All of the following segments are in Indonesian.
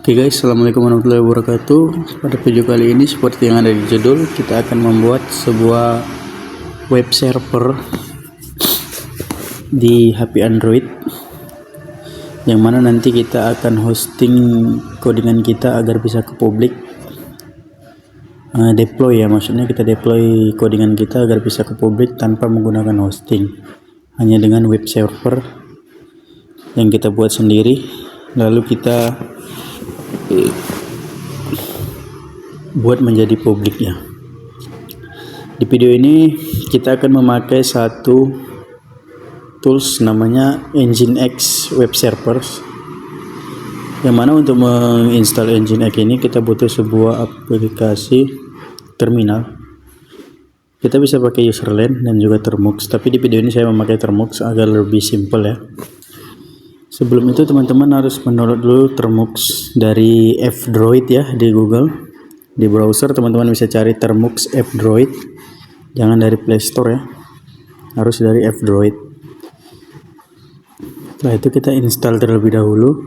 Oke guys, assalamualaikum warahmatullahi wabarakatuh. Pada video kali ini seperti yang ada di judul, kita akan membuat sebuah web server di HP Android, yang mana nanti kita akan hosting codingan kita agar bisa ke publik. Deploy ya, maksudnya kita deploy codingan kita agar bisa ke publik tanpa menggunakan hosting, hanya dengan web server yang kita buat sendiri, lalu kita buat menjadi publiknya. Di video ini kita akan memakai satu tools namanya Nginx Web Servers, yang mana untuk menginstal Nginx ini kita butuh sebuah aplikasi terminal. Kita bisa pakai userland dan juga termux, tapi di video ini saya memakai termux agar lebih simple ya. Sebelum itu teman-teman harus mendownload dulu termux dari F-Droid ya di Google. Di browser teman-teman bisa cari termux F-Droid, jangan dari Play Store ya, harus dari F-Droid. Setelah itu kita install terlebih dahulu.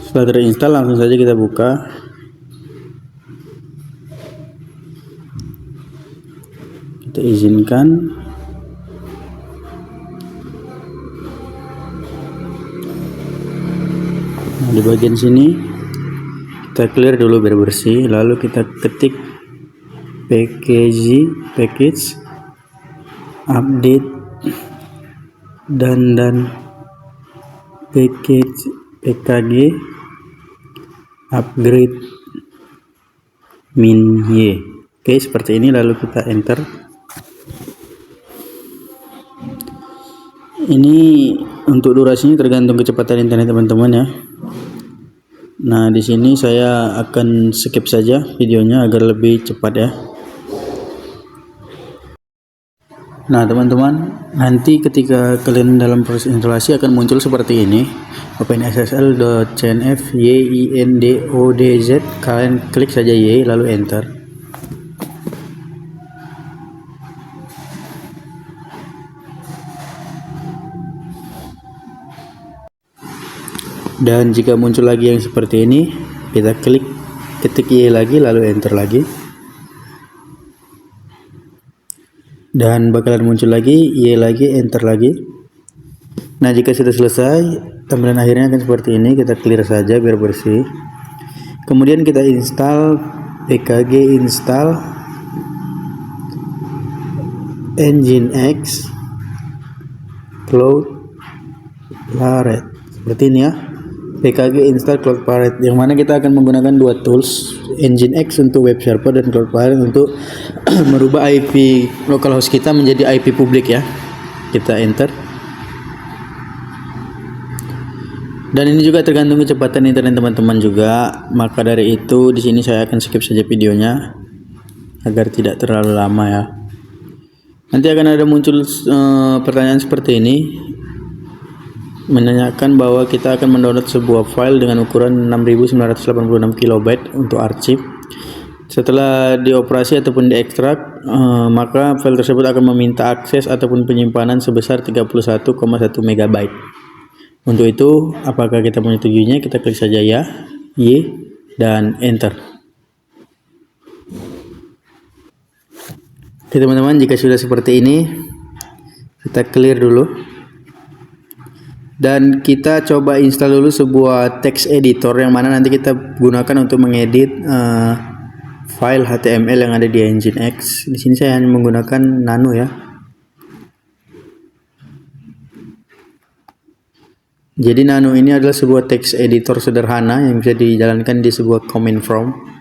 Setelah terinstall langsung saja kita buka. Kita izinkan. Nah, di bagian sini kita clear dulu biar bersih, lalu kita ketik package update dan package pkg upgrade min y. Oke, seperti ini, lalu kita enter. Ini untuk durasinya tergantung kecepatan internet teman-teman ya. Nah, di sini saya akan skip saja videonya agar lebih cepat ya. Nah teman-teman, nanti ketika kalian dalam proses instalasi akan muncul seperti ini, openssl.cnf yindodz. Kalian klik saja y lalu enter. Dan jika muncul lagi yang seperti ini, kita ketik y lagi lalu enter lagi, dan bakalan muncul lagi y lagi, enter lagi. Nah, jika sudah selesai, tampilan akhirnya akan seperti ini. Kita clear saja biar bersih. Kemudian kita install pkg install Nginx Cloudparade, seperti ini ya. pkg install Cloudparade, yang mana kita akan menggunakan dua tools, Nginx untuk web server dan Cloudparade untuk merubah IP localhost kita menjadi IP publik ya. Kita enter. Dan ini juga tergantung kecepatan internet teman-teman juga. Maka dari itu di sini saya akan skip saja videonya agar tidak terlalu lama ya. Nanti akan ada muncul pertanyaan seperti ini, menanyakan bahwa kita akan mendownload sebuah file dengan ukuran 6986 KB untuk arsip. Setelah dioperasi ataupun diekstrak, maka file tersebut akan meminta akses ataupun penyimpanan sebesar 31,1 MB. Untuk itu, apakah kita menyetujuinya? Kita klik saja ya, y, dan enter. Oke teman-teman, jika sudah seperti ini, kita clear dulu. Dan kita coba install dulu sebuah text editor, yang mana nanti kita gunakan untuk mengedit file HTML yang ada di Nginx. Di sini saya hanya menggunakan Nano ya. Jadi Nano ini adalah sebuah text editor sederhana yang bisa dijalankan di sebuah command prompt.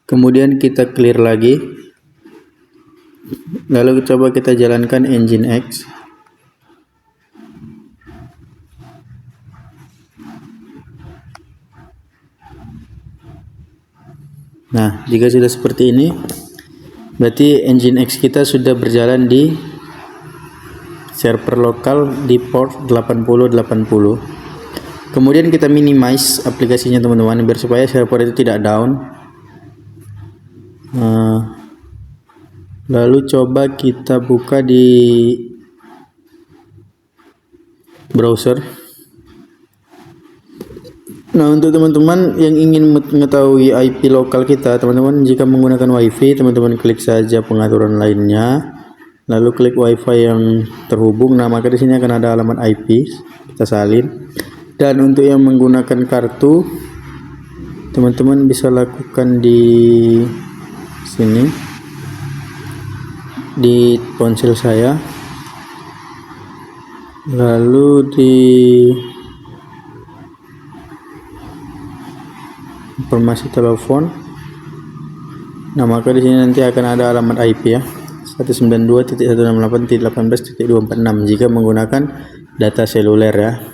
Kemudian kita clear lagi, lalu coba kita jalankan Nginx. Nah, jika sudah seperti ini, berarti Nginx kita sudah berjalan di server lokal di port 8080. Kemudian kita minimize aplikasinya teman-teman, biar supaya server itu tidak down. Lalu coba kita buka di browser. Nah, untuk teman-teman yang ingin mengetahui IP lokal kita, teman-teman jika menggunakan WiFi, teman-teman klik saja pengaturan lainnya, lalu klik WiFi yang terhubung. Nah, maka di sini akan ada alamat IP, kita salin. Dan untuk yang menggunakan kartu, teman-teman bisa lakukan di sini, di ponsel saya, lalu di informasi telepon. Nah, maka di sini nanti akan ada alamat IP ya, 192.168.18.246 jika menggunakan data seluler ya.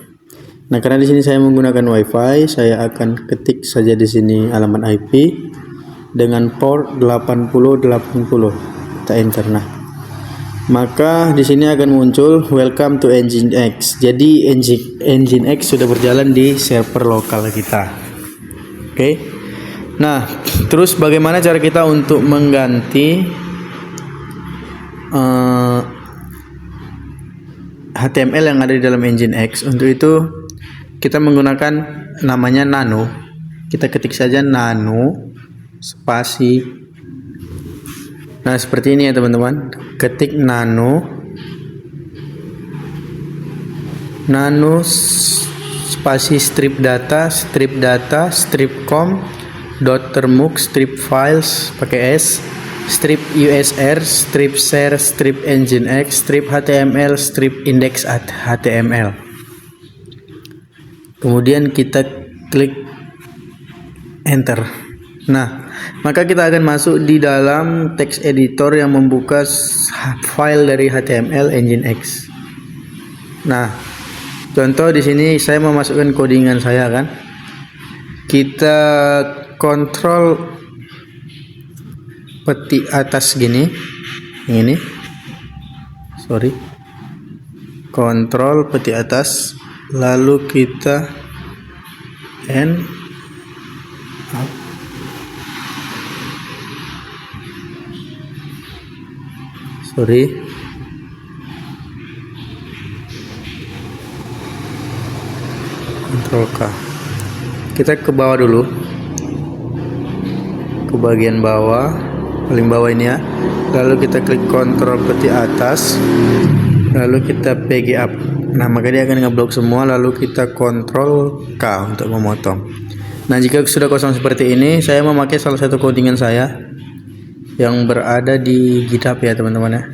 Nah, karena di sini saya menggunakan WiFi, saya akan ketik saja di sini alamat IP dengan port 8080. Kita enter. Nah, maka di sini akan muncul welcome to Nginx. Jadi Nginx sudah berjalan di server lokal kita. Oke. Nah, terus bagaimana cara kita untuk mengganti HTML yang ada di dalam Nginx? Untuk itu kita menggunakan namanya nano. Kita ketik saja nano spasi. Nah, seperti ini ya teman-teman. Ketik nano spasi strip data, strip com, .termux, strip files pakai S, strip usr, strip share, strip nginx, strip html, strip index html. Kemudian kita klik enter. Nah, maka kita akan masuk di dalam text editor yang membuka file dari HTML Nginx. Nah, contoh di sini saya memasukkan codingan saya kan. Kita kontrol peti atas gini. Yang ini. Sorry. Kontrol peti atas, lalu kita end up. Sorry. Ctrl K. Kita ke bawah dulu, ke bagian bawah, paling bawah ini ya. Lalu kita klik kontrol peti atas, lalu kita PG up. Nah, maka dia akan ngeblok semua. Lalu kita kontrol K untuk memotong. Nah, jika sudah kosong seperti ini, saya memakai salah satu codingan saya yang berada di GitHub ya teman-teman ya.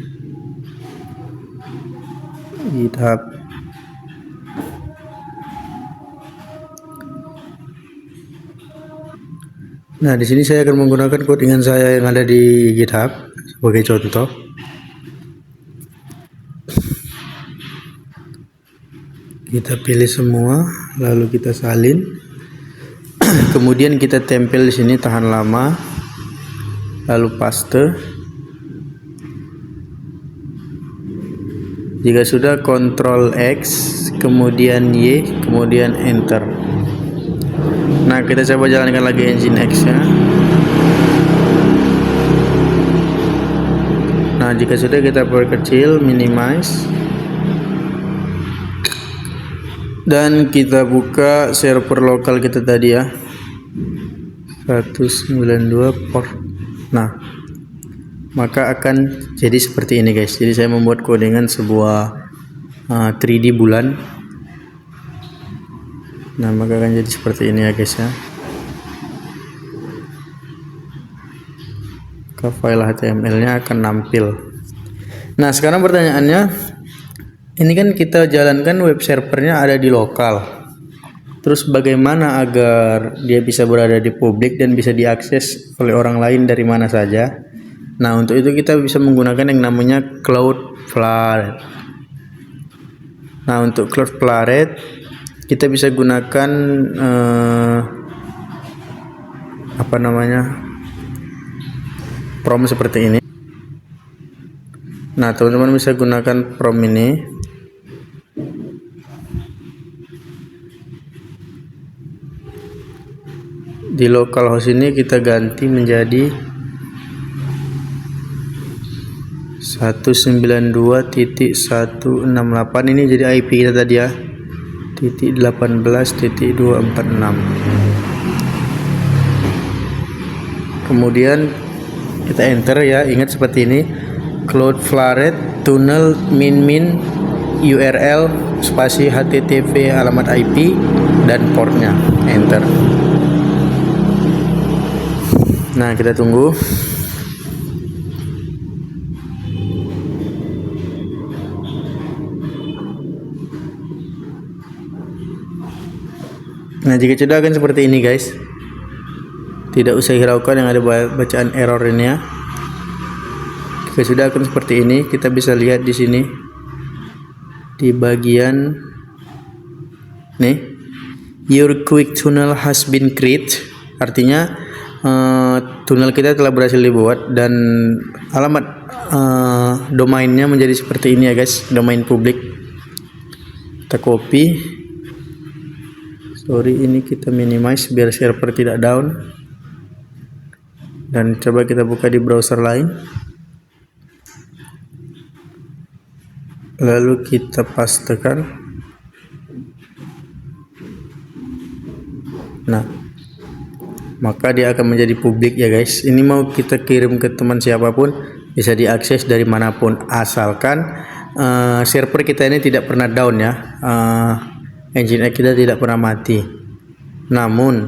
GitHub. Nah, di sini saya akan menggunakan codingan saya yang ada di GitHub sebagai contoh. Kita pilih semua, lalu kita salin. Kemudian kita tempel di sini, tahan lama, lalu paste. Jika sudah, Ctrl X, kemudian Y, kemudian enter. Nah, kita coba jalankan lagi Nginx ya. Nah, jika sudah, kita perkecil, minimize, dan kita buka server lokal kita tadi ya, 192 port. Nah, maka akan jadi seperti ini guys. Jadi saya membuat codingan sebuah 3D bulan. Nah, maka akan jadi seperti ini ya guys ya. Ke file HTML nya akan nampil. Nah, sekarang pertanyaannya, ini kan kita jalankan web servernya ada di lokal. Terus bagaimana agar dia bisa berada di publik dan bisa diakses oleh orang lain dari mana saja? Nah, untuk itu kita bisa menggunakan yang namanya Cloudflare. Nah, untuk Cloudflare kita bisa gunakan prompt seperti ini. Nah, teman-teman bisa gunakan prompt ini. Di localhost ini kita ganti menjadi 192.168. Ini jadi IP kita tadi ya, .18.246. Kemudian kita enter ya, ingat seperti ini, Cloudflare tunnel min URL spasi HTTP alamat IP dan portnya, enter. Nah, kita tunggu. Nah, jika sudah akan seperti ini guys, tidak usah hiraukan yang ada bacaan error ini ya. Jika sudah akan seperti ini, kita bisa lihat di sini di bagian nih, your quick tunnel has been created, artinya tunnel kita telah berhasil dibuat, dan alamat domainnya menjadi seperti ini ya guys, domain publik. Kita copy, ini kita minimize biar server tidak down, dan coba kita buka di browser lain, lalu kita pastekan. Nah, maka dia akan menjadi publik ya guys. Ini mau kita kirim ke teman siapapun, bisa diakses dari manapun, asalkan server kita ini tidak pernah down ya. Nginx kita tidak pernah mati. Namun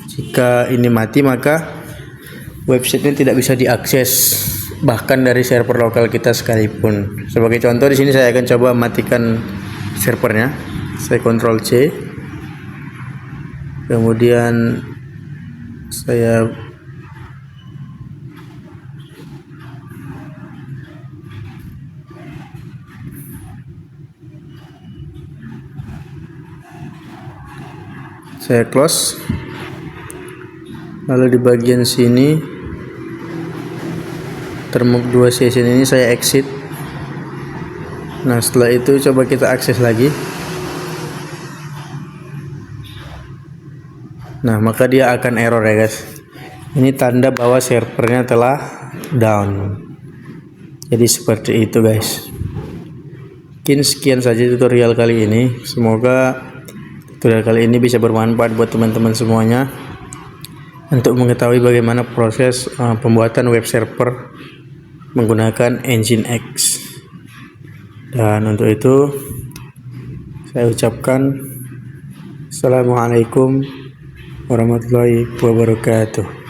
jika ini mati, maka websitenya tidak bisa diakses bahkan dari server lokal kita sekalipun. Sebagai contoh, di sini saya akan coba matikan servernya. Saya Ctrl C, kemudian saya close, lalu di bagian sini termuk 2 session ini saya exit. Nah, setelah itu coba kita akses lagi. Nah, maka dia akan error ya guys. Ini tanda bahwa servernya telah down. Jadi seperti itu guys. Mungkin sekian saja tutorial kali ini. Semoga tutorial kali ini bisa bermanfaat buat teman-teman semuanya untuk mengetahui bagaimana proses pembuatan web server menggunakan Nginx. Dan untuk itu saya ucapkan Assalamualaikum warahmatullahi wabarakatuh.